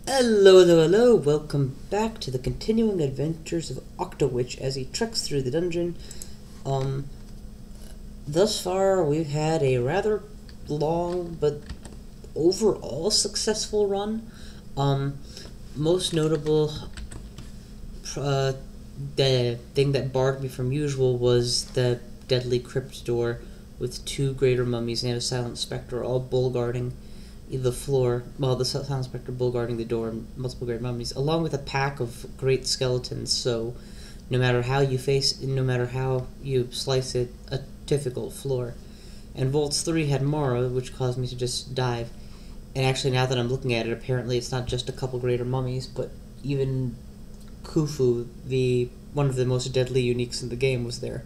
Hello, hello, hello! Welcome back to the continuing adventures of Octowitch as he treks through the dungeon. Um, thus far we've had a rather long but overall successful run. Most notable, the thing that barred me from usual was the deadly crypt door with two greater mummies and a silent spectre all bull guarding the floor, well, the silent spectre bull guarding the door and multiple great mummies, along with a pack of great skeletons. So, no matter how you slice it, a difficult floor. And Vaults 3 had Mara, which caused me to just dive. And actually, now that I'm looking at it, apparently it's not just a couple greater mummies, but even Khufu, one of the most deadly uniques in the game, was there.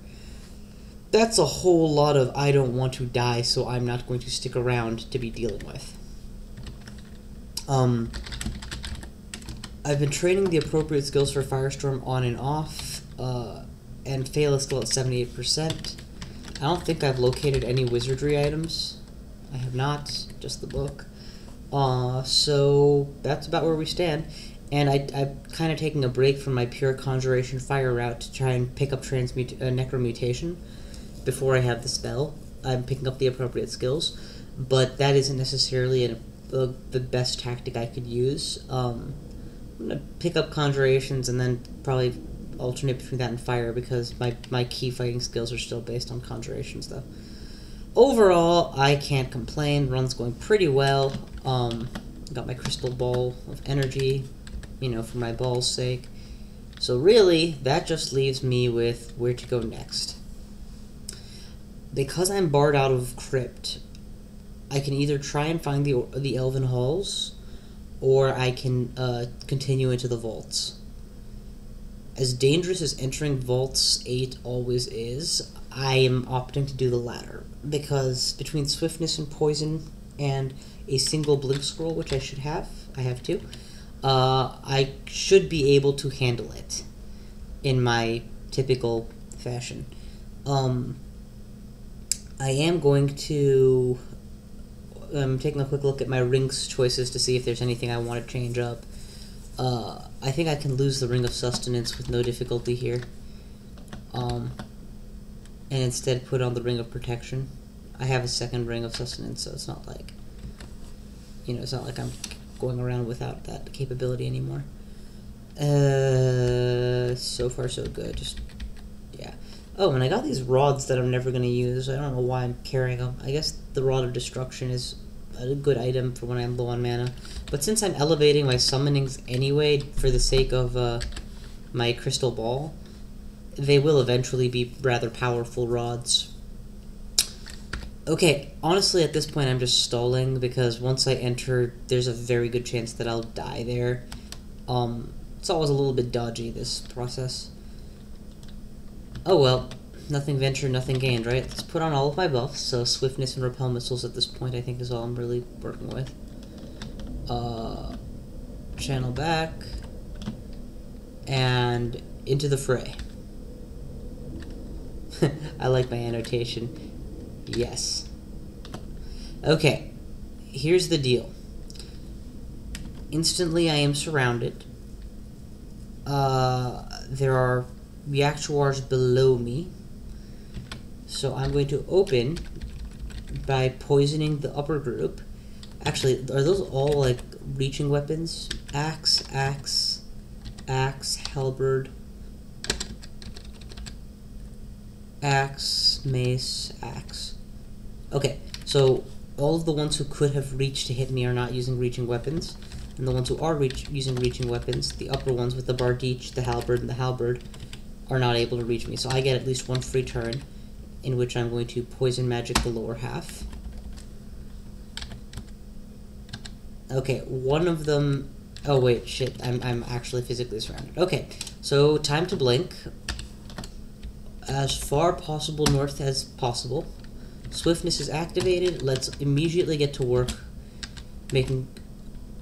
That's a whole lot of I don't want to die, so I'm not going to stick around to be dealing with. I've been training the appropriate skills for Firestorm on and off, and Fail is still at 78%. I don't think I've located any wizardry items. I have not, just the book. So that's about where we stand. And I'm kind of taking a break from my pure Conjuration Fire route to try and pick up Necromutation before I have the spell. I'm picking up the appropriate skills, but that isn't necessarily the best tactic I could use. I'm going to pick up Conjurations and then probably alternate between that and Fire because my key fighting skills are still based on Conjurations, though. Overall, I can't complain. Run's going pretty well. Got my crystal ball of energy, for my ball's sake. So really, that just leaves me with where to go next. Because I'm barred out of Crypt, I can either try and find the Elven Halls, or I can continue into the Vaults. As dangerous as entering Vaults 8 always is, I am opting to do the latter, because between Swiftness and Poison and a single Blink Scroll, which I have two, I should be able to handle it in my typical fashion. I am going to... I'm taking a quick look at my rings choices to see if there's anything I want to change up. I think I can lose the Ring of Sustenance with no difficulty here. And instead put on the Ring of Protection. I have a second Ring of Sustenance, so it's not like... it's not like I'm going around without that capability anymore. So far so good, yeah. Oh, and I got these rods that I'm never going to use. I don't know why I'm carrying them. I guess the Rod of Destruction is a good item for when I'm low on mana. But since I'm elevating my summonings anyway for the sake of my Crystal Ball, they will eventually be rather powerful rods. Okay, honestly at this point I'm just stalling because once I enter, there's a very good chance that I'll die there. It's always a little bit dodgy, this process. Oh well, nothing ventured, nothing gained, right? Let's put on all of my buffs, so Swiftness and Repel Missiles at this point I think is all I'm really working with. Channel back, and into the fray. I like my annotation. Yes. Okay, here's the deal. Instantly I am surrounded. There are Reactuars below me. So I'm going to open by poisoning the upper group. Actually, are those all like reaching weapons? Axe, axe, axe, halberd, axe, mace, axe. Okay, so all of the ones who could have reached to hit me are not using reaching weapons. And the ones who are using reaching weapons, the upper ones with the bardich, the halberd, and the halberd, are not able to reach me. So I get at least one free turn in which I'm going to poison magic the lower half. Okay, one of them... Oh wait, shit, I'm actually physically surrounded. Okay, so time to blink. As far possible north as possible. Swiftness is activated. Let's immediately get to work making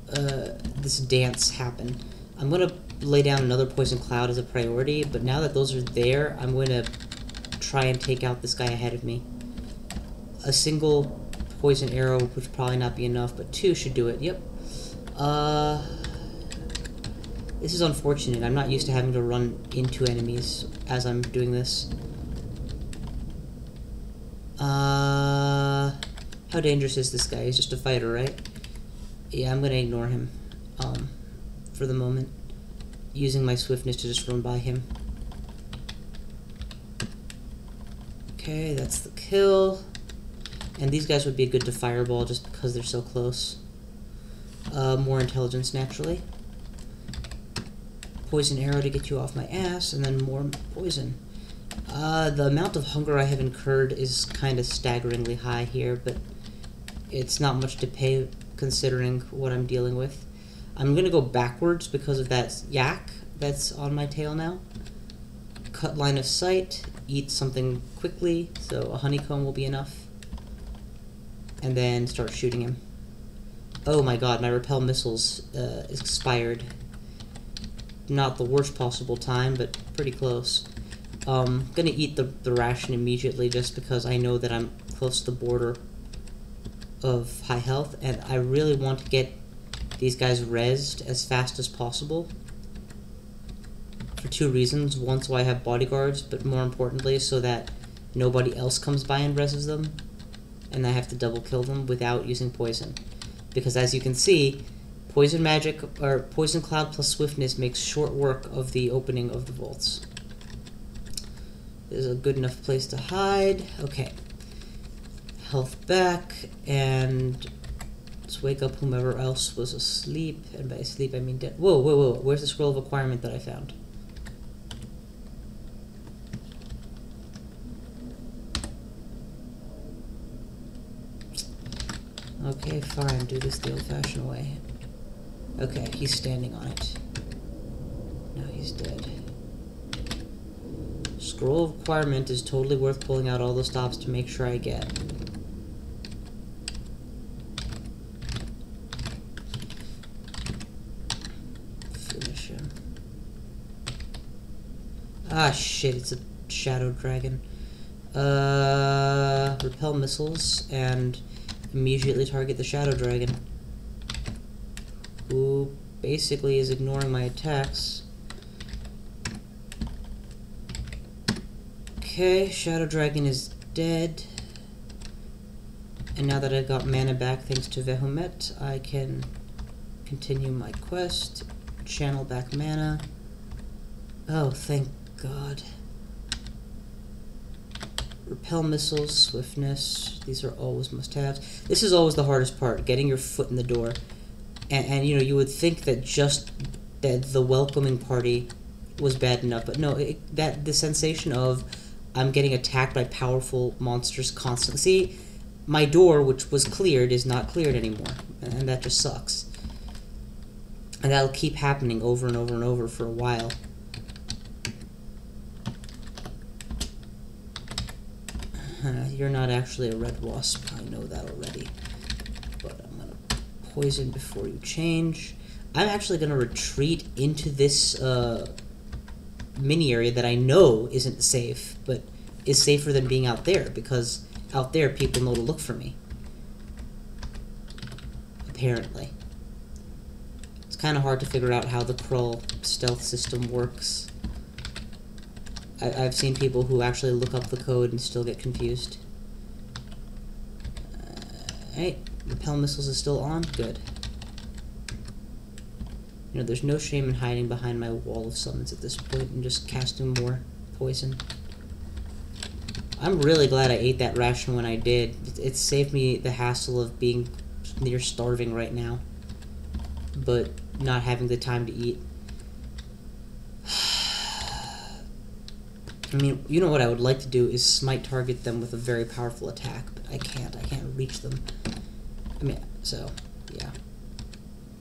this dance happen. I'm going to lay down another Poison Cloud as a priority, but now that those are there, I'm going to try and take out this guy ahead of me. A single Poison Arrow would probably not be enough, but two should do it. Yep. This is unfortunate. I'm not used to having to run into enemies as I'm doing this. How dangerous is this guy? He's just a fighter, right? Yeah, I'm gonna ignore him. For the moment. Using my swiftness to just run by him. Okay, that's the kill. And these guys would be good to fireball just because they're so close. More intelligence, naturally. Poison arrow to get you off my ass, and then more poison. The amount of hunger I have incurred is kind of staggeringly high here, but it's not much to pay considering what I'm dealing with. I'm gonna go backwards because of that yak that's on my tail now. Cut line of sight, eat something quickly, so a honeycomb will be enough. And then start shooting him. Oh my god, my repel missiles expired. Not the worst possible time, but pretty close. Gonna eat the ration immediately just because I know that I'm close to the border of high health, and I really want to get these guys rezzed as fast as possible. For two reasons. One, so I have bodyguards, but more importantly, so that nobody else comes by and rezzes them, and I have to double kill them without using poison. Because as you can see, poison magic, or poison cloud plus swiftness makes short work of the opening of the vaults. This is a good enough place to hide. Okay. Health back, and let's wake up whomever else was asleep. And by asleep, I mean dead. Whoa, whoa, whoa. Where's the scroll of acquirement that I found? Okay, fine. Do this the old-fashioned way. Okay, he's standing on it. Now he's dead. Scroll of acquirement is totally worth pulling out all the stops to make sure I get. Finish him. Ah, shit, it's a shadow dragon. Repel missiles and immediately target the shadow dragon, who basically is ignoring my attacks. Okay, shadow dragon is dead. And now that I've got mana back thanks to Vehumet, I can continue my quest, channel back mana. Oh, thank God. Repel missiles, swiftness, these are always must-haves. This is always the hardest part, getting your foot in the door. And you know, you would think that just that the welcoming party was bad enough, but no, the sensation of I'm getting attacked by powerful monsters constantly. See, my door, which was cleared, is not cleared anymore, and that just sucks. And that'll keep happening over and over and over for a while. You're not actually a red wasp, I know that already. But I'm gonna poison before you change. I'm actually gonna retreat into this mini area that I know isn't safe, but is safer than being out there, because out there people know to look for me. Apparently. It's kind of hard to figure out how the crawl stealth system works. I've seen people who actually look up the code and still get confused. Alright, repel missiles is still on? Good. You know, there's no shame in hiding behind my wall of summons at this point and just casting more poison. I'm really glad I ate that ration when I did. It saved me the hassle of being near starving right now, but not having the time to eat. I mean, you know what I would like to do is smite target them with a very powerful attack, but I can't reach them. I mean, so, yeah.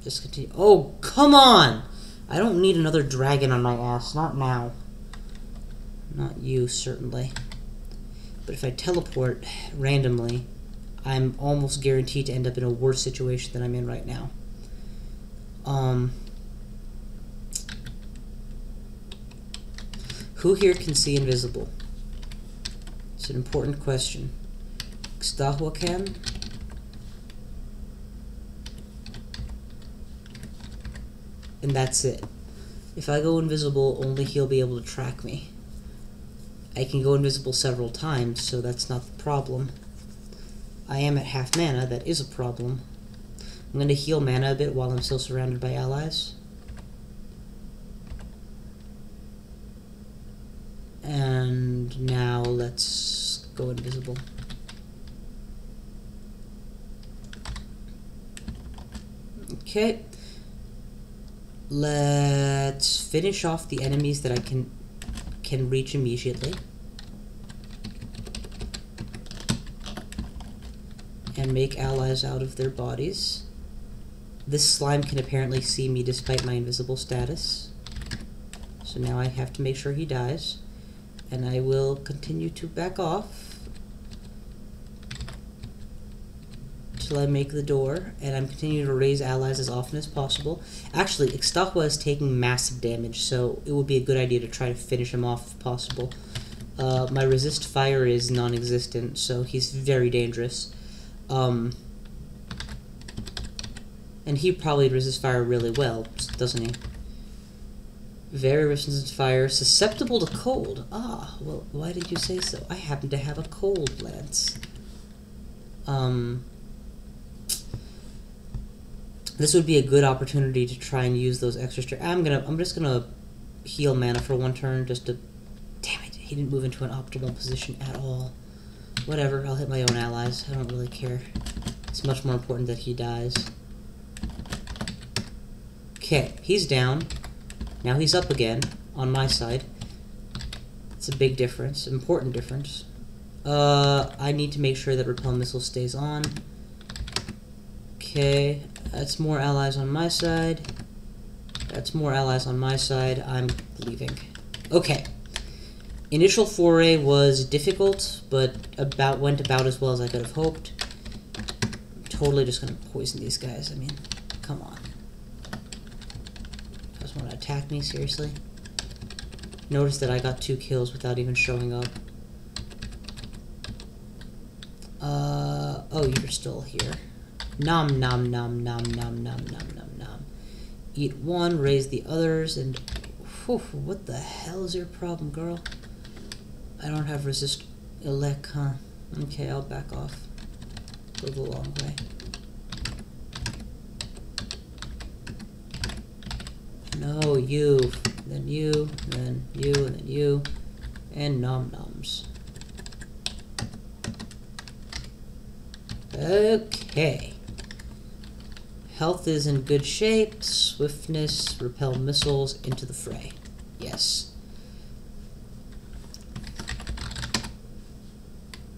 Just continue. Oh, come on! I don't need another dragon on my ass, not now. Not you, certainly. But if I teleport randomly, I'm almost guaranteed to end up in a worse situation than I'm in right now. Who here can see invisible? It's an important question. Xtahua can? And that's it. If I go invisible, only he'll be able to track me. I can go invisible several times, so that's not the problem. I am at half mana, that is a problem. I'm going to heal mana a bit while I'm still surrounded by allies. And now let's go invisible. Okay. Let's finish off the enemies that I can reach immediately. And make allies out of their bodies. This slime can apparently see me despite my invisible status. So now I have to make sure he dies. And I will continue to back off till I make the door, and I'm continuing to raise allies as often as possible. Actually, Ixtahua is taking massive damage, so it would be a good idea to try to finish him off if possible. My resist fire is non-existent, so he's very dangerous. And he probably resists fire really well, doesn't he? Very resistant to fire, susceptible to cold. Ah, well, why did you say so? I happen to have a cold lance. This would be a good opportunity to try and use those extra. I'm just gonna heal mana for one turn just to. Damn it! He didn't move into an optimal position at all. Whatever. I'll hit my own allies. I don't really care. It's much more important that he dies. Okay, he's down. Now he's up again, on my side. It's a big difference, important difference. I need to make sure that Repel Missile stays on. Okay, that's more allies on my side. That's more allies on my side. I'm leaving. Okay. Initial foray was difficult, but went about as well as I could have hoped. I'm totally just gonna poison these guys, I mean, come on. Want to attack me, seriously? Notice that I got 2 kills without even showing up. Oh, you're still here. Nom nom nom nom nom nom nom nom nom. Eat one, raise the others, and whew, what the hell is your problem, girl? I don't have resist elect, huh? Okay, I'll back off. Go the long way. No, you, then you, then you, and then you, and nom-noms. Okay. Health is in good shape. Swiftness, repel missiles into the fray. Yes.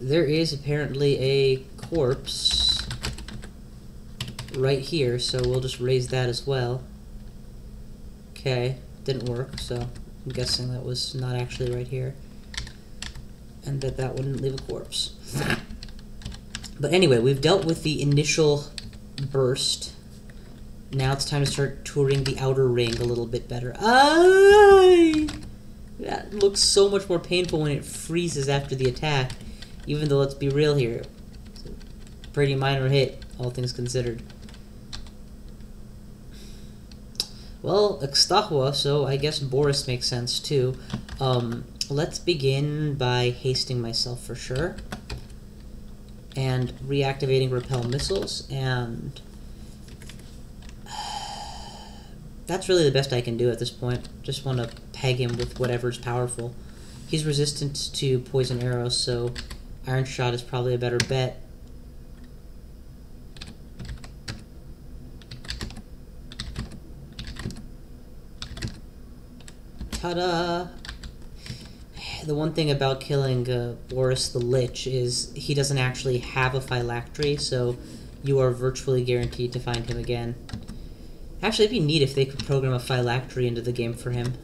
There is apparently a corpse right here, so we'll just raise that as well. Okay, didn't work, so I'm guessing that was not actually right here. And that wouldn't leave a corpse. But anyway, we've dealt with the initial burst. Now it's time to start touring the outer ring a little bit better. Aye! That looks so much more painful when it freezes after the attack. Even though, let's be real here, it's a pretty minor hit, all things considered. Well, Ixtahua, so I guess Boris makes sense too. Let's begin by hasting myself for sure. And reactivating repel missiles, and that's really the best I can do at this point. Just want to peg him with whatever's powerful. He's resistant to poison arrows, so Iron Shot is probably a better bet. Ta-da! The one thing about killing Boris the Lich is he doesn't actually have a phylactery, so you are virtually guaranteed to find him again. Actually, it'd be neat if they could program a phylactery into the game for him.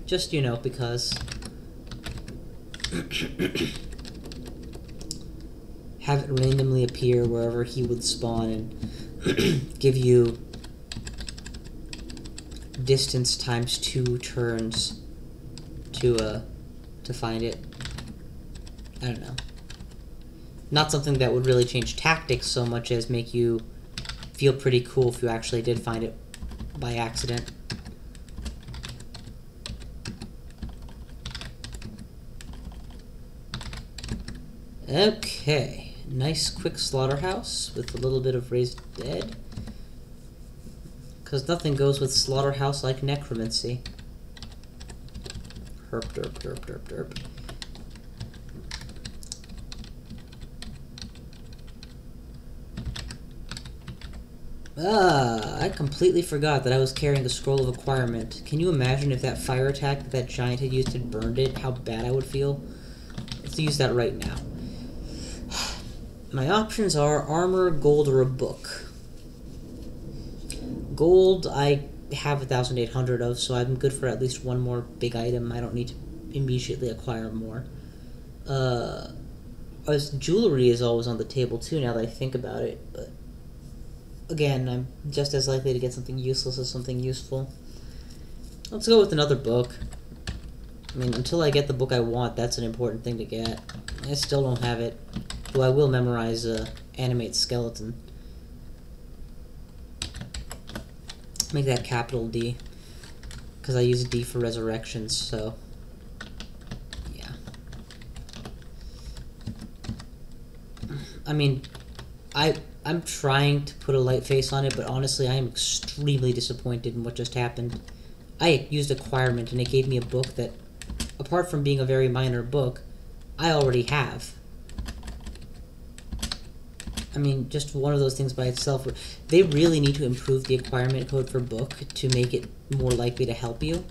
Just, you know, because... have it randomly appear wherever he would spawn and give you distance times 2 turns to find it. I don't know. Not something that would really change tactics so much as make you feel pretty cool if you actually did find it by accident. Okay, nice quick slaughterhouse with a little bit of raised dead. Because nothing goes with slaughterhouse like necromancy. Herp, derp, derp, derp, derp. I completely forgot that I was carrying a scroll of acquirement. Can you imagine if that fire attack that that giant had used had burned it? How bad I would feel? Let's use that right now. My options are armor, gold, or a book. Gold, I have 1,800 of, so I'm good for at least one more big item. I don't need to immediately acquire more. Jewelry is always on the table too, now that I think about it, but again, I'm just as likely to get something useless as something useful. Let's go with another book. I mean, until I get the book I want, that's an important thing to get. I still don't have it, though I will memorize Animate Skeleton. Make that capital D, because I use D for resurrections, so yeah. I mean, I'm trying to put a light face on it, but honestly, I am extremely disappointed in what just happened. I used acquirement, and it gave me a book that, apart from being a very minor book, I already have. I mean, just one of those things by itself. They really need to improve the acquirement code for book to make it more likely to help you,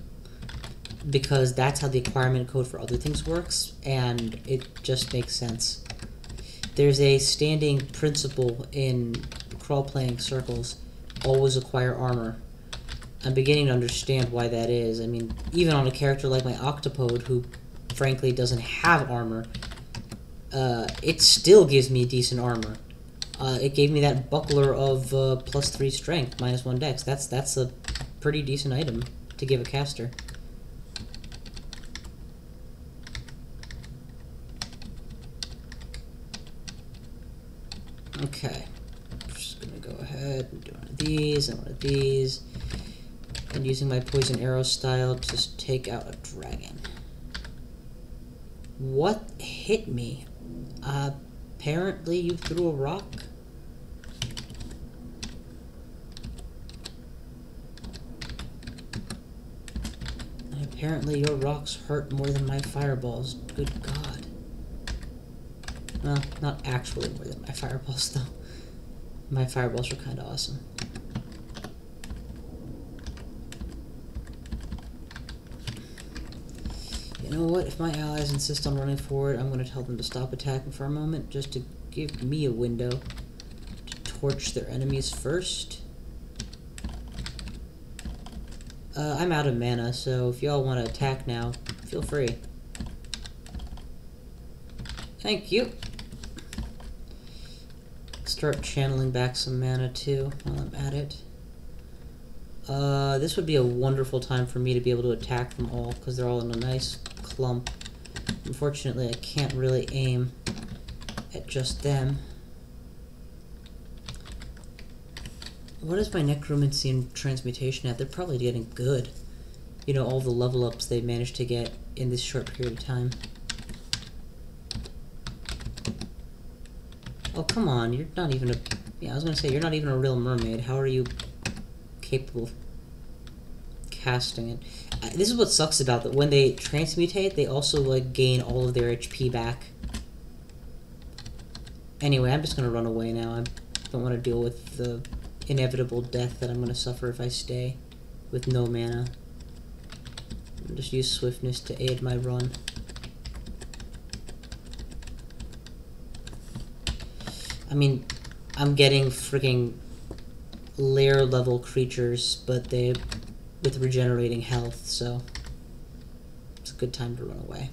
because that's how the acquirement code for other things works, and it just makes sense. There's a standing principle in crawl-playing circles: always acquire armor. I'm beginning to understand why that is. I mean, even on a character like my Octopode, who frankly doesn't have armor, it still gives me decent armor. It gave me that buckler of +3 strength, -1 dex. That's a pretty decent item to give a caster. Okay, I'm just gonna go ahead and do one of these and one of these, and using my poison arrow style, just take out a dragon. What hit me? Apparently you threw a rock. And apparently your rocks hurt more than my fireballs. Good God. Well, not actually more than my fireballs, though. My fireballs are kind of awesome. You know what? If my allies insist on running forward, I'm going to tell them to stop attacking for a moment, just to give me a window to torch their enemies first. I'm out of mana, so if y'all want to attack now, feel free. Thank you. Start channeling back some mana too while I'm at it. This would be a wonderful time for me to be able to attack them all, because they're all in a nice clump. Unfortunately, I can't really aim at just them. What is my necromancy and transmutation at? They're probably getting good. You know, all the level ups they managed to get in this short period of time. Oh, come on, you're not even a... Yeah, I was gonna say, you're not even a real mermaid. How are you capable of casting it? This is what sucks about that. When they transmutate, they also, like, gain all of their HP back. Anyway, I'm just gonna run away now. I don't want to deal with the inevitable death that I'm gonna suffer if I stay with no mana. I'll just use swiftness to aid my run. I mean, I'm getting freaking lair level creatures, but they with regenerating health, so it's a good time to run away.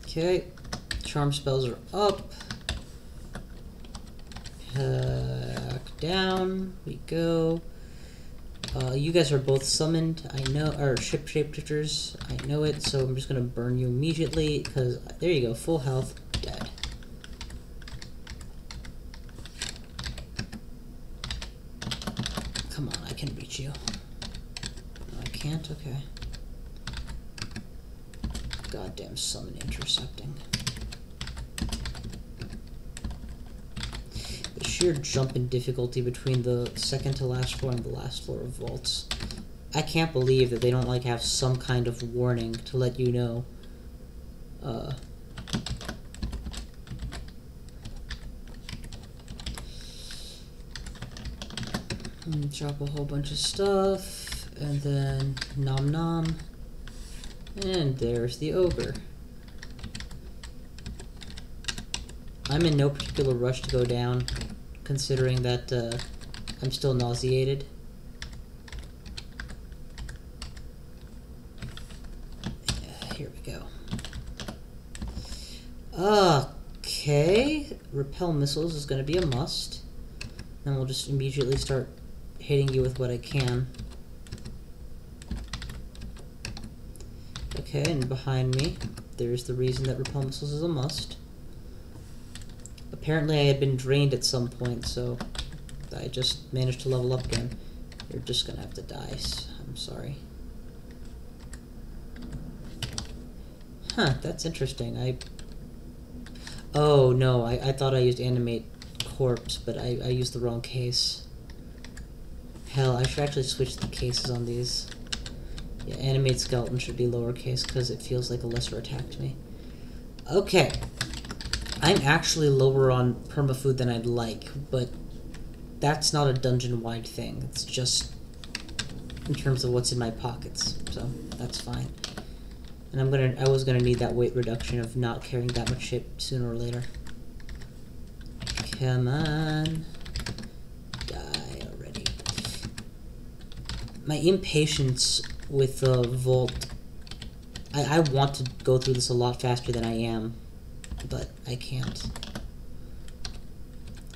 Okay, charm spells are up. Back down we go. You guys are both summoned, I know, or shapeshifters, I know it, so I'm just gonna burn you immediately, because, there you go, full health, dead. Come on, I can reach you. can't? Okay. Goddamn summon intercepting. The sheer jump in difficulty between the second to last floor and the last floor of vaults. I can't believe that they don't like have some kind of warning to let you know. Drop a whole bunch of stuff, and then nom nom, and there's the ogre. I'm in no particular rush to go down, considering that I'm still nauseated. Here we go. Okay, repel missiles is going to be a must. Then we'll just immediately start hitting you with what I can. Okay, and behind me, there's the reason that repel missiles is a must. Apparently I had been drained at some point, so I just managed to level up again. You're just gonna have to die. I'm sorry. Huh, that's interesting. Oh no, I thought I used animate corpse, but I used the wrong case. Hell, I should actually switch the cases on these. Yeah, animate skeleton should be lowercase because it feels like a lesser attack to me. Okay. I'm actually lower on permafood than I'd like, but that's not a dungeon-wide thing. It's just in terms of what's in my pockets, so that's fine. And I was gonna need that weight reduction of not carrying that much shit sooner or later. Come on. Die already. My impatience with the vault. I want to go through this a lot faster than I am, but I can't.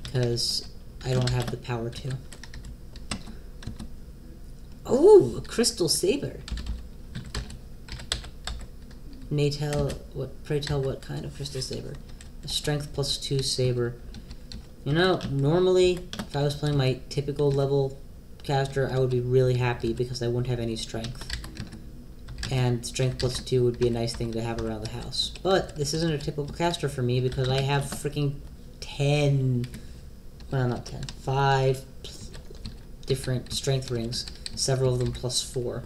Because I don't have the power to. Oh, a crystal saber. Pray tell what kind of crystal saber? A strength +2 saber. You know, normally, if I was playing my typical level caster, I would be really happy because I wouldn't have any strength. And strength +2 would be a nice thing to have around the house. But this isn't a typical caster for me because I have freaking 10... Well, not 10. 5 different strength rings. Several of them +4.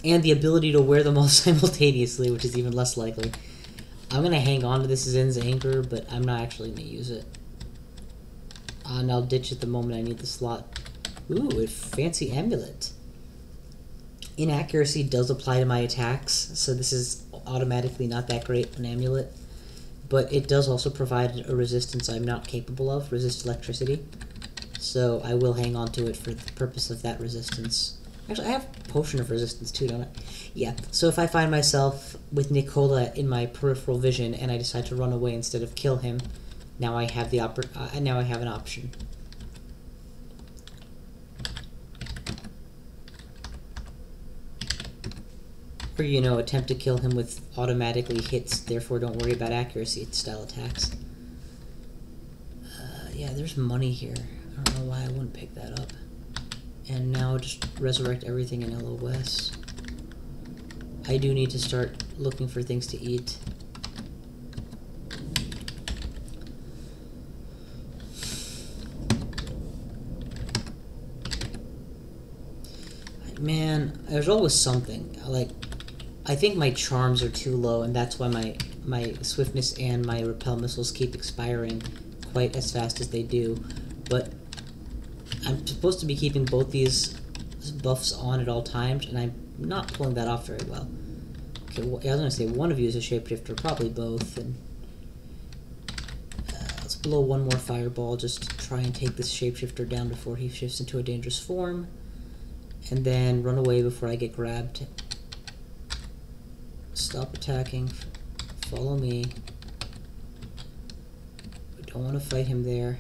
And the ability to wear them all simultaneously, which is even less likely. I'm going to hang on to this Zin's Anger, but I'm not actually going to use it. And I'll ditch it the moment I need the slot. Ooh, a fancy amulet. Inaccuracy does apply to my attacks, so this is automatically not that great an amulet. But it does also provide a resistance I'm not capable of, resist electricity. So I will hang on to it for the purpose of that resistance. Actually, I have Potion of Resistance too, don't I? Yeah, so if I find myself with Nicola in my peripheral vision and I decide to run away instead of kill him, now I have the now I have an option. Or, you know, attempt to kill him with automatically hits, therefore don't worry about accuracy style attacks. Yeah, there's money here. I don't know why I wouldn't pick that up. And now just resurrect everything in LOS. I do need to start looking for things to eat. Man, there's always something. Like, I think my charms are too low, and that's why my swiftness and my repel missiles keep expiring quite as fast as they do. But I'm supposed to be keeping both these buffs on at all times, and I'm not pulling that off very well. Okay, well, I was going to say one of you is a shapeshifter, probably both. And let's blow one more fireball just to try and take this shapeshifter down before he shifts into a dangerous form. And then run away before I get grabbed. Stop attacking. Follow me. We don't want to fight him there.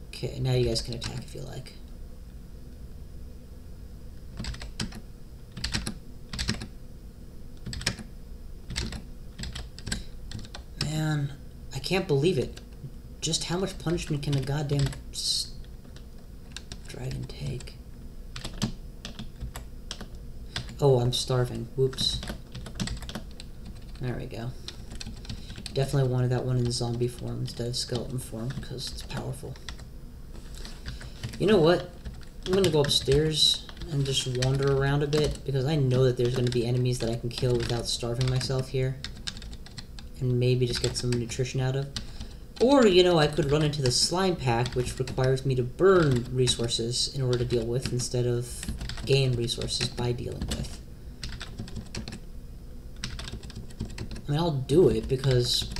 Okay, now you guys can attack if you like. Man, I can't believe it. Just how much punishment can a goddamn dragon take? Oh, I'm starving. Whoops. There we go. Definitely wanted that one in zombie form instead of skeleton form, because it's powerful. You know what? I'm gonna go upstairs and just wander around a bit, because I know that there's gonna be enemies that I can kill without starving myself here. And maybe just get some nutrition out of. Or, you know, I could run into the slime pack, which requires me to burn resources in order to deal with, instead of gain resources by dealing with. I mean, I'll do it because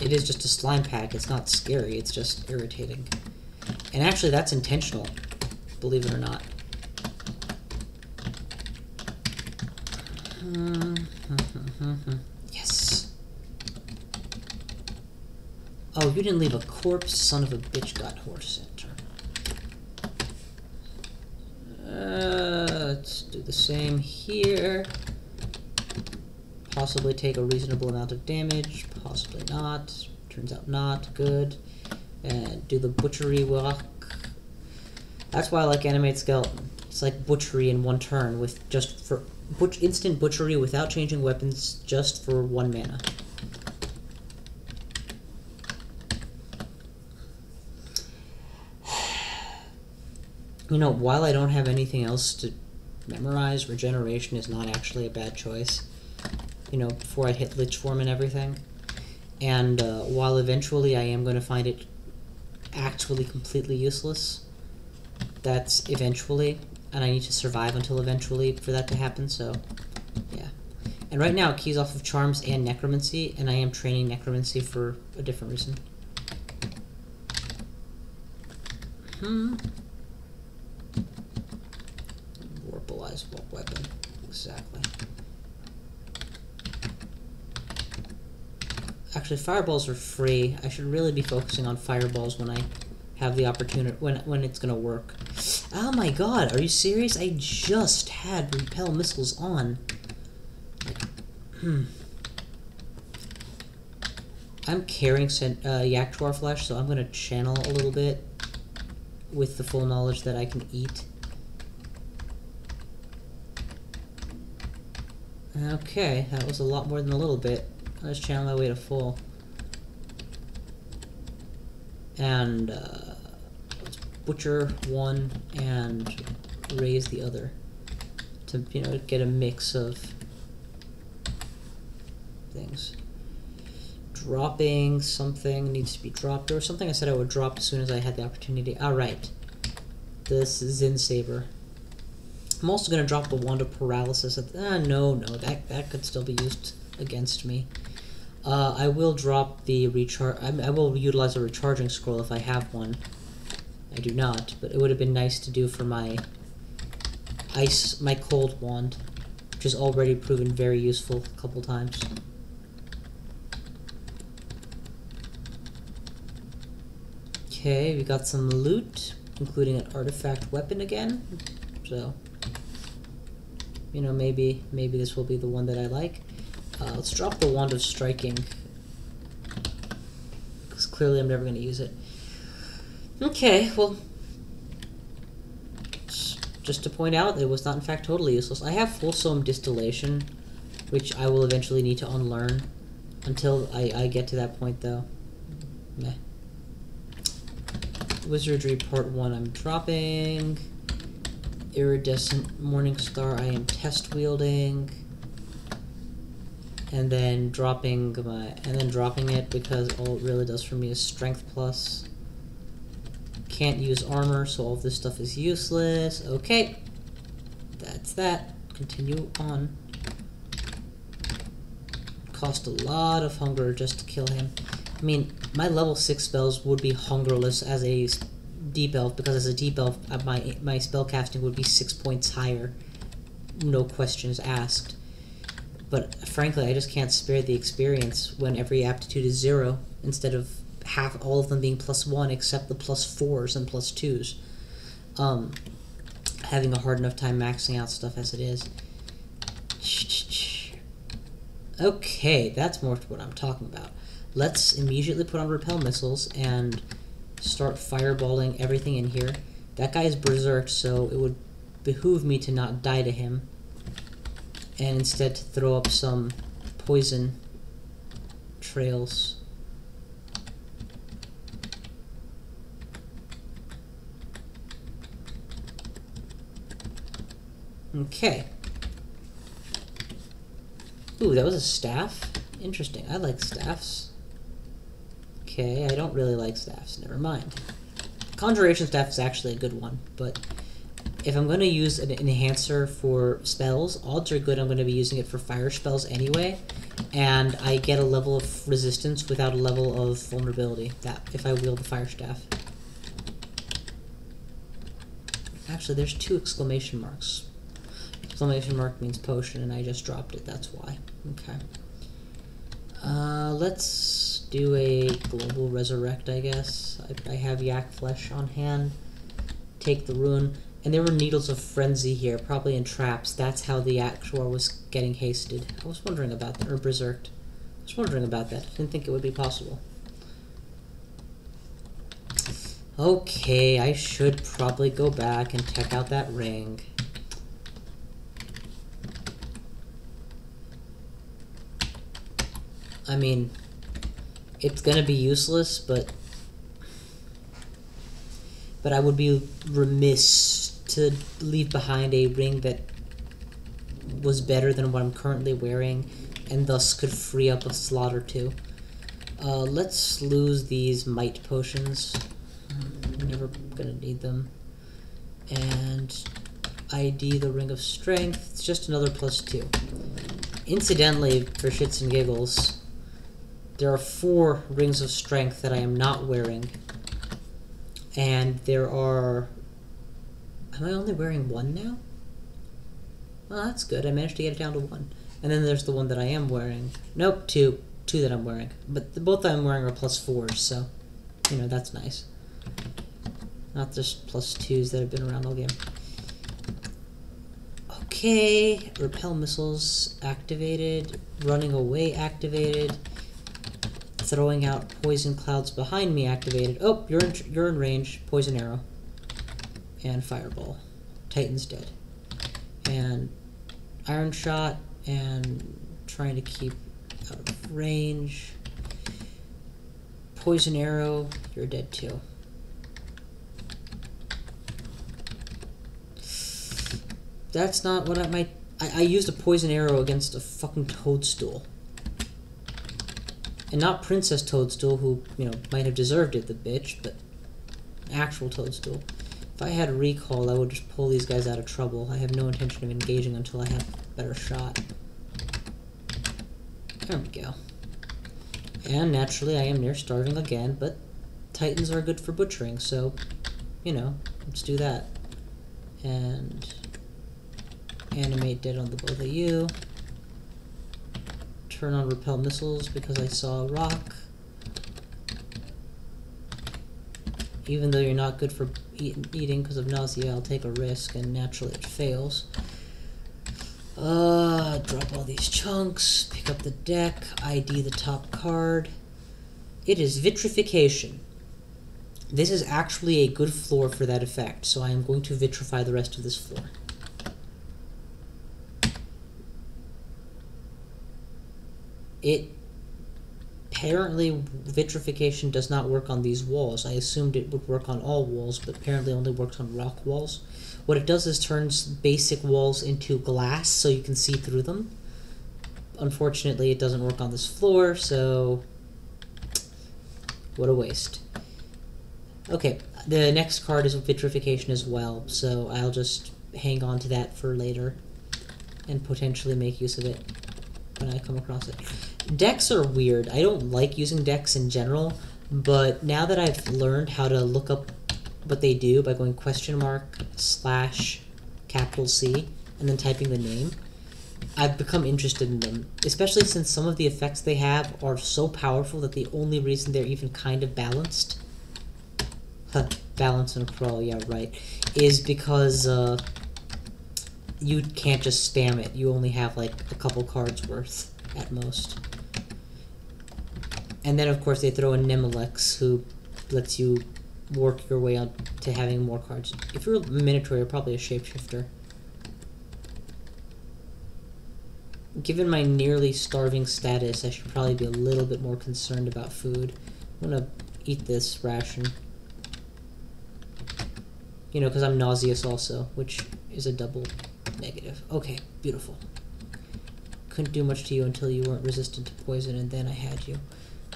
it is just a slime pack. It's not scary, it's just irritating. And actually, that's intentional, believe it or not. Yes. Oh, you didn't leave a corpse? Son of a bitch, got horse center. Let's do the same here. Possibly take a reasonable amount of damage, possibly not. Turns out not. Good. And do the butchery walk. That's why I like animate skeleton. It's like butchery in one turn with just for instant butchery without changing weapons, just for 1 mana. You know, while I don't have anything else to memorize, regeneration is not actually a bad choice. You know, before I hit Lich Form and everything. And while eventually I am going to find it actually completely useless, that's eventually, and I need to survive until eventually for that to happen, so yeah. And right now it keys off of Charms and Necromancy, and I am training Necromancy for a different reason. Warpalize weapon, exactly. Actually, fireballs are free. I should really be focusing on fireballs when I have the opportunity, when it's gonna work. Oh my god, are you serious? I just had repel missiles on. I'm carrying Yaktuar flesh, so I'm gonna channel a little bit with the full knowledge that I can eat. Okay, that was a lot more than a little bit. Let's channel my way to full. And let's butcher one and raise the other to, you know, get a mix of things. Dropping something needs to be dropped. There was something I said I would drop as soon as I had the opportunity. Alright. This Zin Saber. I'm also going to drop the Wand of Paralysis. No, that could still be used against me. I will drop the recharge. I will utilize a recharging scroll if I have one. I do not, but it would have been nice to do for my cold wand, which has already proven very useful a couple times. Okay, we got some loot, including an artifact weapon again. So, you know, maybe this will be the one that I like. Let's drop the Wand of Striking, because clearly I'm never going to use it. Okay, well, just to point out, it was not in fact totally useless. I have Fulsome Distillation, which I will eventually need to unlearn. Until I get to that point, though. Meh. Wizardry Part 1 I'm dropping. Iridescent Morningstar I am test wielding. And then dropping it because all it really does for me is strength plus. Can't use armor, so all of this stuff is useless. Okay. That's that. Continue on. Cost a lot of hunger just to kill him. I mean, my level 6 spells would be hungerless as a deep elf, because as a deep elf, my spell casting would be 6 points higher. No questions asked. But frankly, I just can't spare the experience when every aptitude is 0, instead of all of them being +1 except the +4s and +2s. Having a hard enough time maxing out stuff as it is. Okay, that's more what I'm talking about. Let's immediately put on repel missiles and start fireballing everything in here. That guy is berserked, so it would behoove me to not die to him. and instead to throw up some poison trails. Okay. Ooh, that was a staff? Interesting. I like staffs. Okay, I don't really like staffs. Never mind. Conjuration staff is actually a good one, but if I'm going to use an enhancer for spells, odds are good I'm going to be using it for fire spells anyway, and I get a level of resistance without a level of vulnerability, that if I wield the fire staff. Actually, there's 2 exclamation marks. Exclamation mark means potion, and I just dropped it, that's why. Okay. Let's do a global resurrect, I guess. I have yak flesh on hand. Take the rune. And there were needles of frenzy here, probably in traps. That's how the actual was getting hasted. I was wondering about that, or berserked. I was wondering about that. I didn't think it would be possible. Okay, I should probably go back and check out that ring. I mean, it's gonna be useless, but I would be remiss to leave behind a ring that was better than what I'm currently wearing, and thus could free up a slot or 2. Let's lose these might potions. I'm never gonna need them. And ID the ring of strength. It's just another +2. Incidentally, for shits and giggles, there are 4 rings of strength that I am not wearing. And there are... Am I only wearing 1 now? Well, that's good. I managed to get it down to 1. And then there's the one that I am wearing. Nope, 2. 2 that I'm wearing. But both that I'm wearing are +4s, so... You know, that's nice. Not just +2s that have been around all game. Okay, repel missiles activated. Running away activated. Throwing out poison clouds behind me activated. Oh, you're in range. Poison arrow. And fireball. Titan's dead. And iron shot. And trying to keep out of range. Poison arrow. You're dead too. That's not what I might... I used a poison arrow against a fucking toadstool. And not Princess Toadstool, who, you know, might have deserved it, the bitch, but actual Toadstool. If I had a recall, I would just pull these guys out of trouble. I have no intention of engaging until I have a better shot. There we go. And naturally, I am near starving again, but Titans are good for butchering, so, you know, let's do that. And animate dead on the both of you. Turn on repel missiles because I saw a rock. Even though you're not good for eating because of nausea, I'll take a risk, and naturally it fails. Drop all these chunks, pick up the deck, ID the top card. It is vitrification. This is actually a good floor for that effect, so I am going to vitrify the rest of this floor. Apparently vitrification does not work on these walls. I assumed it would work on all walls, but apparently only works on rock walls. What it does is turns basic walls into glass so you can see through them. Unfortunately, it doesn't work on this floor, so what a waste. Okay, the next card is vitrification as well, so I'll just hang on to that for later and potentially make use of it when I come across it. Decks are weird. I don't like using decks in general, but now that I've learned how to look up what they do by going !/C and then typing the name, I've become interested in them, especially since some of the effects they have are so powerful that the only reason they're even kind of balanced, balance and crawl, yeah, right, is because you can't just spam it. You only have like a couple cards worth at most. And then of course they throw in Nemelex, who lets you work your way up to having more cards. If you're a Minotaur, you're probably a shapeshifter. given my nearly starving status, I should probably be a little bit more concerned about food. I'm gonna eat this ration. You know, because I'm nauseous also, which is a double negative. Okay, beautiful. Couldn't do much to you until you weren't resistant to poison, and then I had you.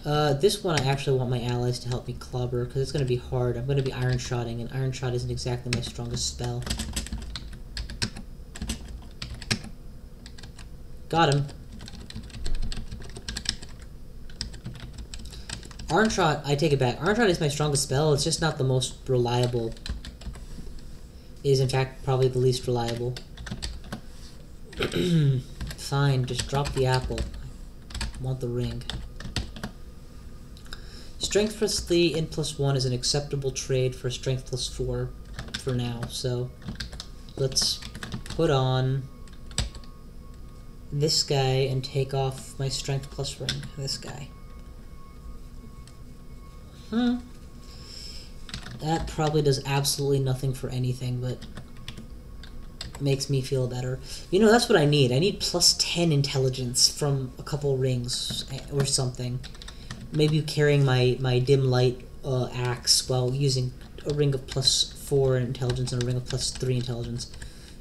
This one I actually want my allies to help me clobber, because it's going to be hard. I'm going to be iron shotting, and iron shot isn't exactly my strongest spell. Got him. Iron shot, I take it back. Iron shot is my strongest spell, it's just not the most reliable. It is in fact probably the least reliable. Fine, just drop the apple. I want the ring. Strength plus 3, int plus 1 is an acceptable trade for strength plus 4 for now, so let's put on this guy and take off my strength plus ring. This guy. That probably does absolutely nothing for anything, but makes me feel better. You know, that's what I need. I need plus 10 intelligence from a couple rings or something. Maybe carrying my dim light axe while using a ring of plus 4 intelligence and a ring of plus 3 intelligence,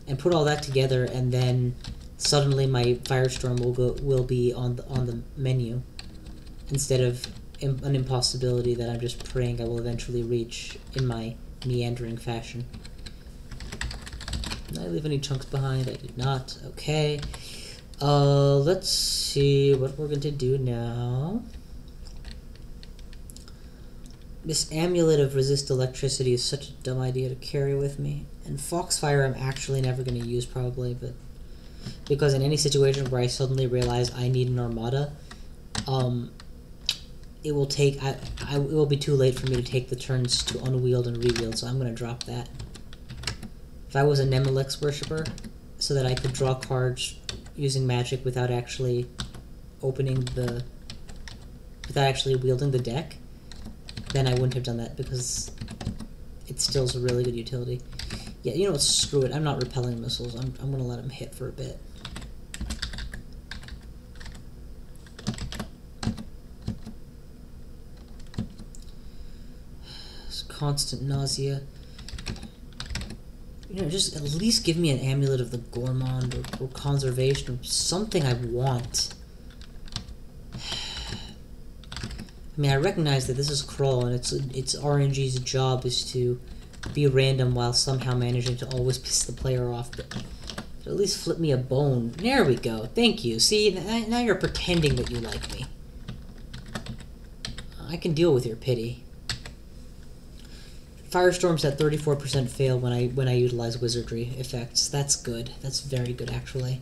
and put all that together, and then suddenly my firestorm will be on the menu instead of an impossibility that I'm just praying I will eventually reach in my meandering fashion. Did I leave any chunks behind? I did not. Okay. Let's see what we're going to do now. This amulet of resist electricity is such a dumb idea to carry with me. And Foxfire I'm actually never going to use probably, but because in any situation where I suddenly realize I need an armada, it will take it will be too late for me to take the turns to unwield and rewield, so I'm going to drop that. If I was a Nemelex worshipper, so that I could draw cards using magic without actually wielding the deck, then I wouldn't have done that, because it still is a really good utility. Yeah, you know what, screw it, I'm not repelling missiles, I'm going to let them hit for a bit. It's constant nausea. You know, just at least give me an amulet of the Gourmand or conservation or something I want. I mean, I recognize that this is Crawl, and it's RNG's job is to be random while somehow managing to always piss the player off, but at least flip me a bone. There we go. Thank you. See, now you're pretending that you like me. I can deal with your pity. Firestorm's at 34% fail when I utilize wizardry effects. That's good. That's very good, actually.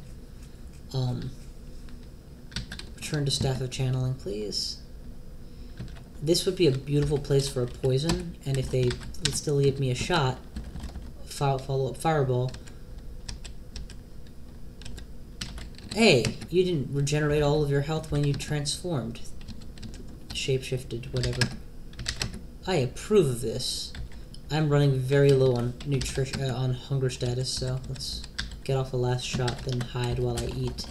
Return to Staff of Channeling, please. This would be a beautiful place for a poison, and if they would still give me a shot, follow up Fireball. Hey, you didn't regenerate all of your health when you transformed. Shapeshifted, whatever. I approve of this. I'm running very low on nutrition, on hunger status, so let's get off the last shot, then hide while I eat.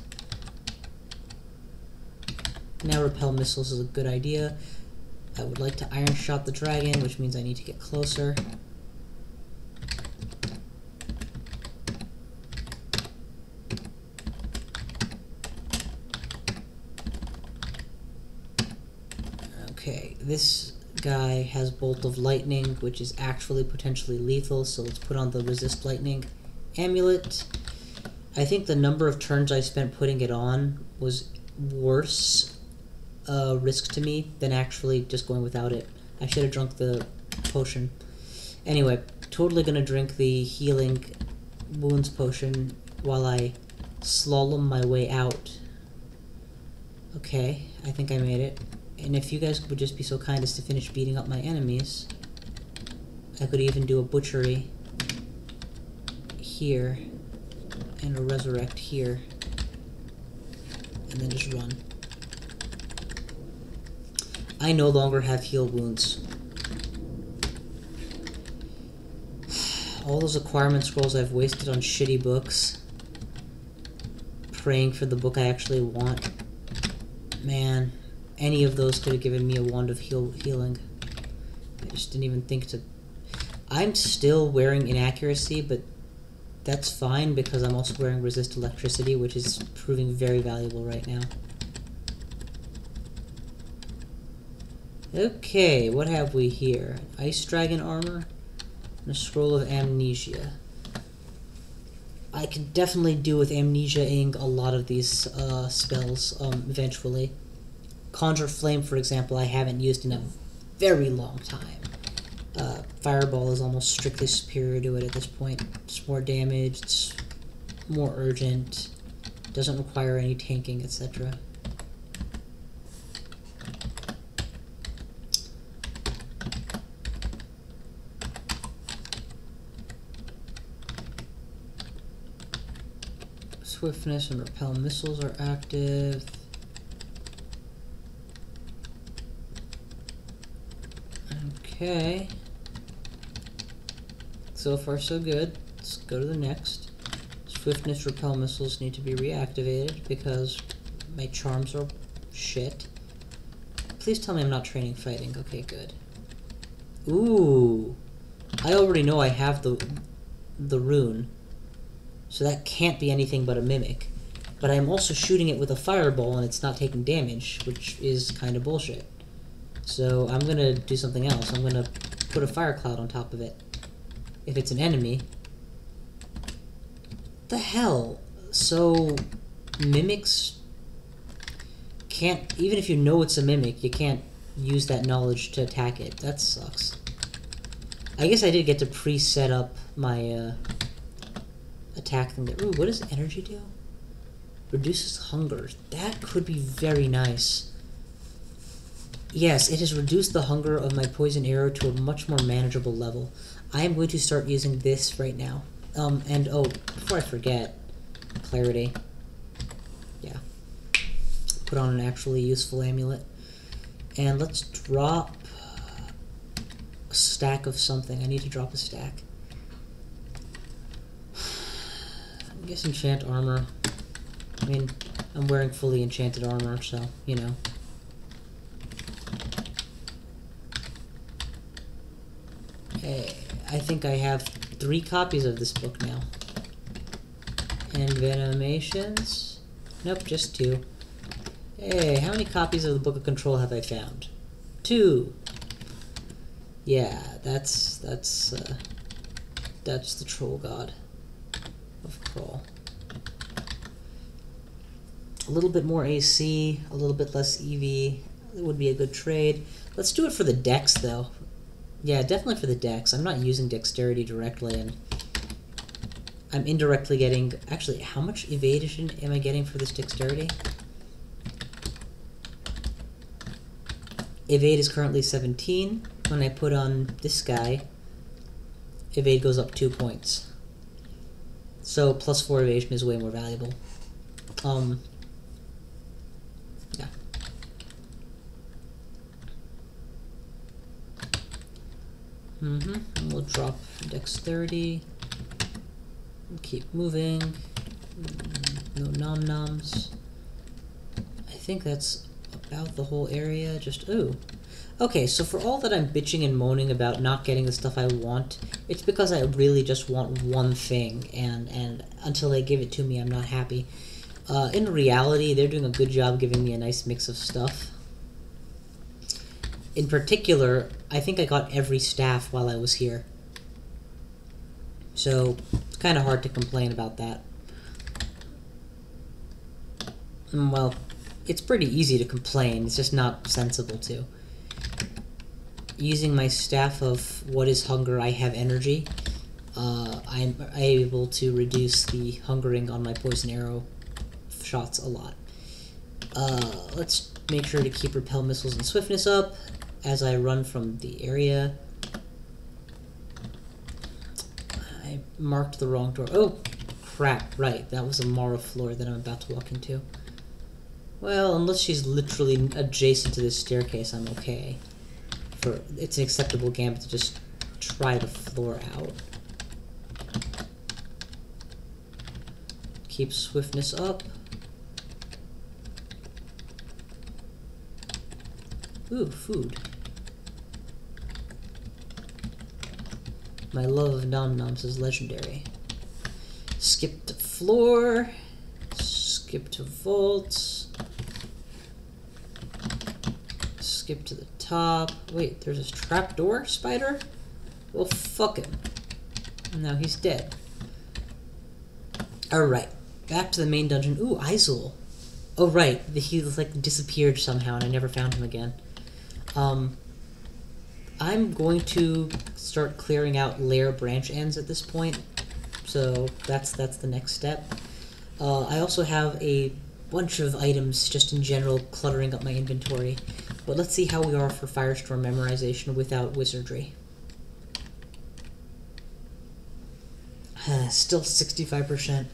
Now repel missiles is a good idea. I would like to iron shot the dragon, which means I need to get closer. Okay, this guy has Bolt of Lightning, which is actually potentially lethal, so let's put on the Resist Lightning amulet. I think the number of turns I spent putting it on was worse risk to me than actually just going without it. I should have drunk the potion. Anyway, totally gonna drink the healing wounds potion while I slalom my way out. Okay, I think I made it. And if you guys would just be so kind as to finish beating up my enemies, I could even do a butchery here and a resurrect here, and then just run. I no longer have heal wounds. All those acquirement scrolls I've wasted on shitty books praying for the book I actually want. Man, any of those could have given me a wand of healing. I just didn't even think to... I'm still wearing inaccuracy, but that's fine because I'm also wearing resist electricity, which is proving very valuable right now. Okay, what have we here? Ice Dragon armor and a scroll of amnesia. I can definitely do with amnesia-ing a lot of these spells eventually. Conjure Flame, for example, I haven't used in a very long time. Fireball is almost strictly superior to it at this point. It's more damage, it's more urgent, doesn't require any tanking, etc. Swiftness and repel missiles are active. Okay. So far so good. Let's go to the next. Swiftness repel missiles need to be reactivated because my charms are shit. Please tell me I'm not training fighting. Okay, good. Ooh. I already know I have the rune. So that can't be anything but a mimic. But I'm also shooting it with a fireball and it's not taking damage, which is kind of bullshit. So I'm gonna do something else. I'm gonna put a fire cloud on top of it. If it's an enemy. The hell? So mimics can't, even if you know it's a mimic, you can't use that knowledge to attack it. That sucks. I guess I did get to pre-set up my attack thing there. Ooh, what does energy do? Reduces hunger. That could be very nice. Yes, it has reduced the hunger of my poison arrow to a much more manageable level. I am going to start using this right now. And oh, before I forget, clarity. Yeah. Put on an actually useful amulet. And let's drop a stack of something. I need to drop a stack. I guess enchant armor. I mean, I'm wearing fully enchanted armor, so, you know. Hey, I think I have 3 copies of this book now. And Venomations? Nope, just 2. Hey, how many copies of the Book of Control have I found? 2. Yeah, that's the troll god of Crawl. A little bit more AC, a little bit less EV. It would be a good trade. Let's do it for the dex, though. Yeah, definitely for the dex. I'm not using dexterity directly, and I'm indirectly getting... Actually, how much evasion am I getting for this dexterity? Evade is currently 17. When I put on this guy, evade goes up 2 points. So plus 4 evasion is way more valuable. Yeah. And we'll drop dexterity. Keep moving. No nom-noms. I think that's about the whole area. Just, ooh. Okay, so for all that I'm bitching and moaning about not getting the stuff I want, it's because I really just want one thing, and until they give it to me, I'm not happy. In reality, they're doing a good job giving me a nice mix of stuff. In particular, I think I got every staff while I was here. So, it's kind of hard to complain about that. Well, it's pretty easy to complain, it's just not sensible to. Using my staff of what is hunger, I have energy. I'm able to reduce the hungering on my poison arrow shots a lot. Let's make sure to keep repel missiles and swiftness up as I run from the area. I marked the wrong door. Oh, crap, right. That was a Mara floor that I'm about to walk into. Well, unless she's literally adjacent to this staircase, I'm okay. It's an acceptable gambit to just try the floor out. Keep swiftness up. Ooh, food. My love of nom-noms is legendary. Skip to floor. Skip to vault. Skip to the top. Wait, there's a trapdoor spider? Well, fuck him. Now he's dead. Alright, back to the main dungeon. Ooh, Izul. Oh, right, he like disappeared somehow and I never found him again. I'm going to start clearing out lair branch ends at this point. So that's the next step. I also have a bunch of items just in general cluttering up my inventory. But let's see how we are for Firestorm memorization without wizardry. Still 65%.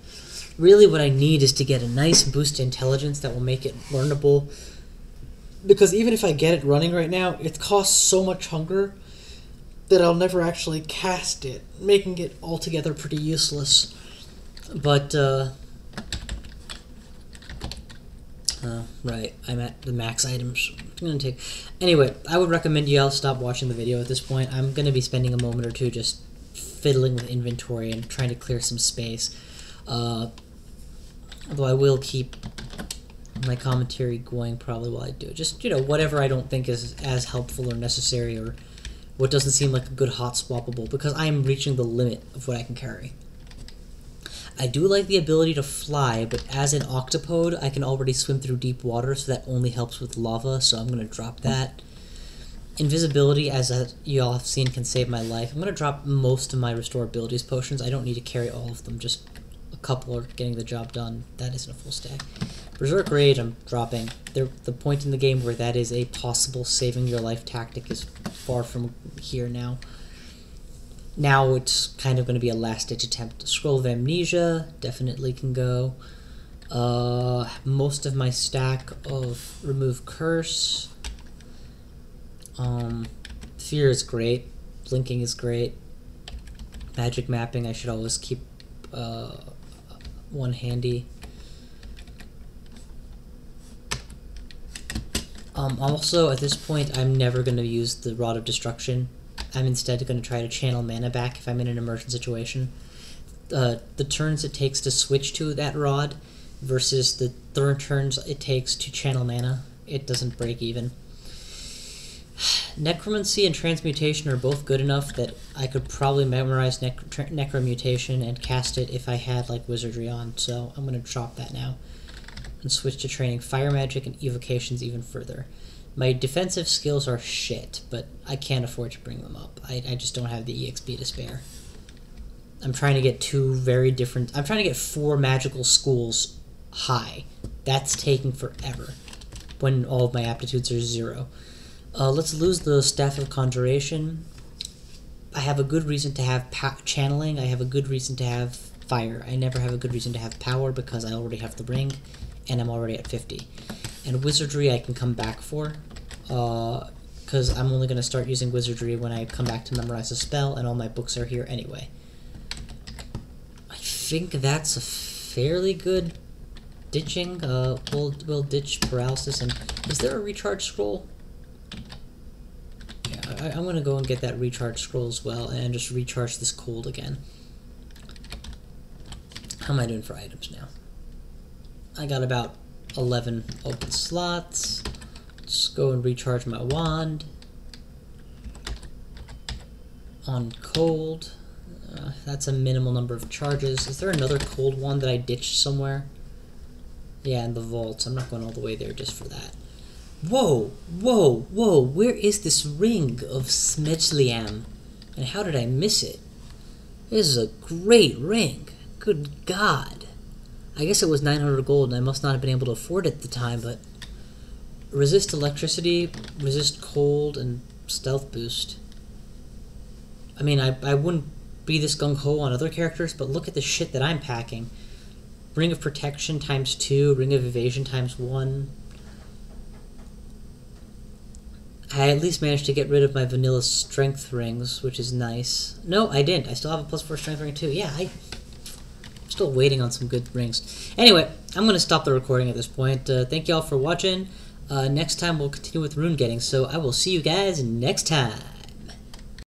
Really what I need is to get a nice boost to intelligence that will make it learnable. Because even if I get it running right now, it costs so much hunger that I'll never actually cast it, making it altogether pretty useless. But, right, I'm at the max items. I'm gonna take... Anyway, I would recommend you all stop watching the video at this point. I'm gonna be spending a moment or two just fiddling with inventory and trying to clear some space. Although I will keep my commentary going probably while I do it. Just, you know, whatever I don't think is as helpful or necessary or what doesn't seem like a good hot swappable, because I am reaching the limit of what I can carry. I do like the ability to fly, but as an octopode, I can already swim through deep water, so that only helps with lava, so I'm going to drop that. Invisibility, as you all have seen, can save my life. I'm going to drop most of my Restore Abilities potions. I don't need to carry all of them, just a couple are getting the job done. That isn't a full stack. Berserk Rage, I'm dropping. The point in the game where that is a possible saving your life tactic is far from here now. Now it's kind of going to be a last-ditch attempt. Scroll of Amnesia definitely can go. Most of my stack of Remove Curse. Fear is great. Blinking is great. Magic Mapping, I should always keep one handy. Also, at this point, I'm never going to use the Rod of Destruction. I'm instead going to try to channel mana back if I'm in an emergent situation. The turns it takes to switch to that rod versus the turns it takes to channel mana, it doesn't break even. Necromancy and Transmutation are both good enough that I could probably memorize Necromutation and cast it if I had like Wizardry on, so I'm going to drop that now and switch to training Fire Magic and Evocations even further. My defensive skills are shit, but I can't afford to bring them up. I just don't have the EXP to spare. I'm trying to get I'm trying to get 4 magical schools high. That's taking forever when all of my aptitudes are 0. Let's lose the Staff of Conjuration. I have a good reason to have channeling. I have a good reason to have fire. I never have a good reason to have power because I already have the ring, and I'm already at 50. And Wizardry I can come back for, because I'm only going to start using Wizardry when I come back to memorize a spell, and all my books are here anyway. I think that's a fairly good ditching. We'll ditch Paralysis, and is there a Recharge Scroll? Yeah, I'm going to go and get that Recharge Scroll as well, and just recharge this cold again. How am I doing for items now? I got about 11 open slots. Let's go and recharge my wand. On cold. That's a minimal number of charges. Is there another cold wand that I ditched somewhere? Yeah, in the vault. I'm not going all the way there just for that. Whoa! Whoa! Whoa! Where is this ring of Smejliam? And how did I miss it? This is a great ring. Good God. I guess it was 900 gold, and I must not have been able to afford it at the time, but... Resist electricity, resist cold, and stealth boost. I mean, I wouldn't be this gung-ho on other characters, but look at the shit that I'm packing. Ring of Protection times 2, Ring of Evasion times 1. I at least managed to get rid of my vanilla strength rings, which is nice. No, I didn't. I still have a +4 strength ring too. Yeah, I'm still waiting on some good rings. Anyway, I'm going to stop the recording at this point. Thank you all for watching. Next time we'll continue with rune getting, so I will see you guys next time.